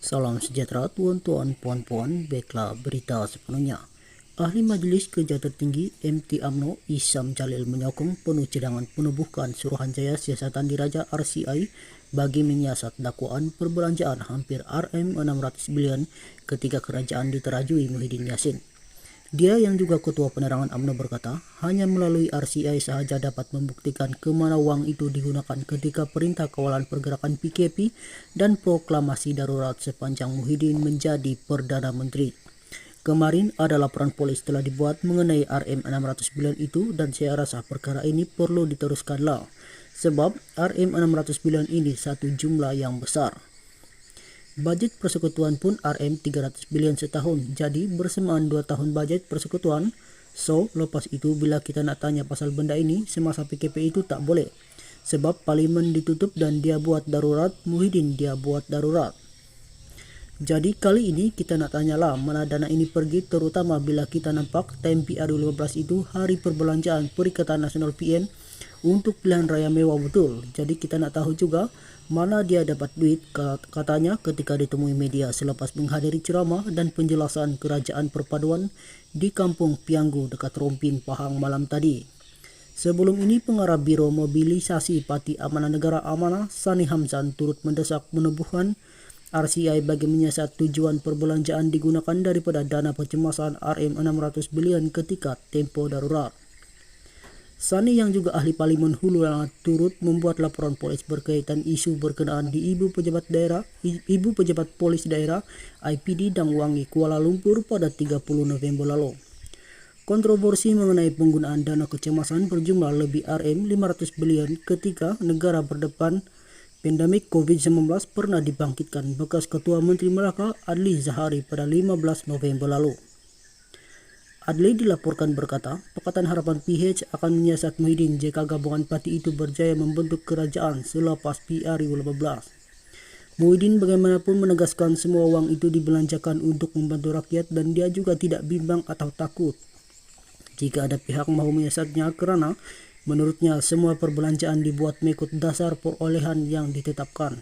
Salam sejahtera tuan-tuan, puan-puan, baiklah berita sepenuhnya. Ahli Majelis Kerja Tertinggi MT UMNO Isam Jalil menyokong penuh cadangan penubuhkan Suruhanjaya Siasatan Diraja RCI bagi menyiasat dakwaan perbelanjaan hampir Rm600 bilion ketika kerajaan diterajui Muhyiddin Yassin. Dia yang juga Ketua Penerangan UMNO berkata, hanya melalui RCI sahaja dapat membuktikan kemana wang itu digunakan ketika Perintah Kawalan Pergerakan PKP dan proklamasi darurat sepanjang Muhyiddin menjadi Perdana Menteri. Kemarin ada laporan polis telah dibuat mengenai Rm600 bilion itu dan saya rasa perkara ini perlu diteruskanlah sebab Rm600 bilion ini satu jumlah yang besar. Bajet persekutuan pun Rm300 bilion setahun, jadi bersamaan 2 tahun bajet persekutuan. So, lepas itu bila kita nak tanya pasal benda ini, semasa PKP itu tak boleh. Sebab parlimen ditutup dan dia buat darurat, Muhyiddin dia buat darurat. Jadi kali ini kita nak tanyalah mana dana ini pergi, terutama bila kita nampak time PRU15 itu hari perbelanjaan Perikatan Nasional PN untuk pilihan raya mewah betul. Jadi kita nak tahu juga mana dia dapat duit, katanya ketika ditemui media selepas menghadiri ceramah dan penjelasan kerajaan perpaduan di Kampung Pianggu dekat Rompin, Pahang malam tadi. Sebelum ini pengarah Biro Mobilisasi Parti Amanah Negara Amanah Sani Hamzan turut mendesak penubuhan RCI bagi menyiasat tujuan perbelanjaan digunakan daripada dana pencemasan Rm600 bilion ketika tempo darurat. Sani yang juga ahli Parlimen Hulu Langat turut membuat laporan polis berkaitan isu berkenaan di Ibu Pejabat Polis Daerah IPD Dangwangi, Kuala Lumpur pada 30 November lalu. Kontroversi mengenai penggunaan dana kecemasan berjumlah lebih Rm500 bilion ketika negara berdepan pandemik COVID-19 pernah dibangkitkan bekas Ketua Menteri Melaka Adli Zahari pada 15 November lalu. Adli dilaporkan berkata, Pakatan Harapan PH akan menyiasat Muhyiddin jika gabungan parti itu berjaya membentuk kerajaan selepas PRU15. Muhyiddin bagaimanapun menegaskan semua wang itu dibelanjakan untuk membantu rakyat dan dia juga tidak bimbang atau takut jika ada pihak mahu menyiasatnya karena menurutnya semua perbelanjaan dibuat mengikut dasar perolehan yang ditetapkan.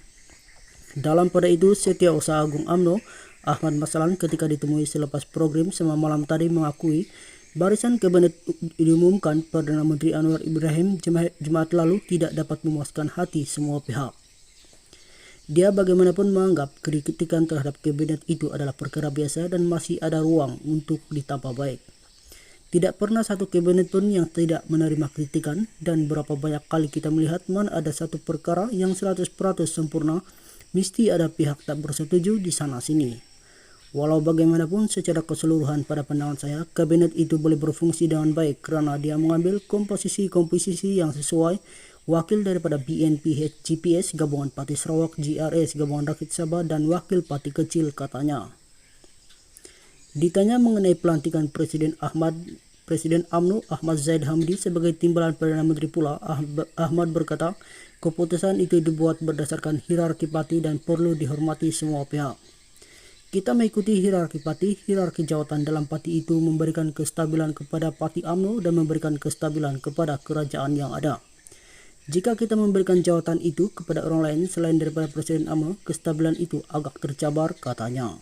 Dalam pada itu, Setiausaha Agung UMNO Ahmad Masalan ketika ditemui selepas program semalam malam tadi mengakui barisan kabinet diumumkan Perdana Menteri Anwar Ibrahim Jumaat lalu tidak dapat memuaskan hati semua pihak. Dia bagaimanapun menganggap kritikan terhadap kabinet itu adalah perkara biasa dan masih ada ruang untuk ditambah baik. Tidak pernah satu kabinet pun yang tidak menerima kritikan dan berapa banyak kali kita melihat mana ada satu perkara yang 100% sempurna, mesti ada pihak tak bersetuju di sana sini. Walau bagaimanapun secara keseluruhan pada pandangan saya, kabinet itu boleh berfungsi dengan baik kerana dia mengambil komposisi yang sesuai, wakil daripada BNP GPS Gabungan Parti Sarawak, GRS Gabungan Rakyat Sabah dan wakil parti kecil katanya. Ditanya mengenai pelantikan Presiden UMNO Ahmad Zaid Hamdi sebagai timbalan Perdana Menteri pula, Ahmad berkata, keputusan itu dibuat berdasarkan hierarki parti dan perlu dihormati semua pihak. Kita mengikuti hierarki jawatan dalam parti itu memberikan kestabilan kepada parti UMNO dan memberikan kestabilan kepada kerajaan yang ada. Jika kita memberikan jawatan itu kepada orang lain selain daripada Presiden UMNO, kestabilan itu agak tercabar, katanya.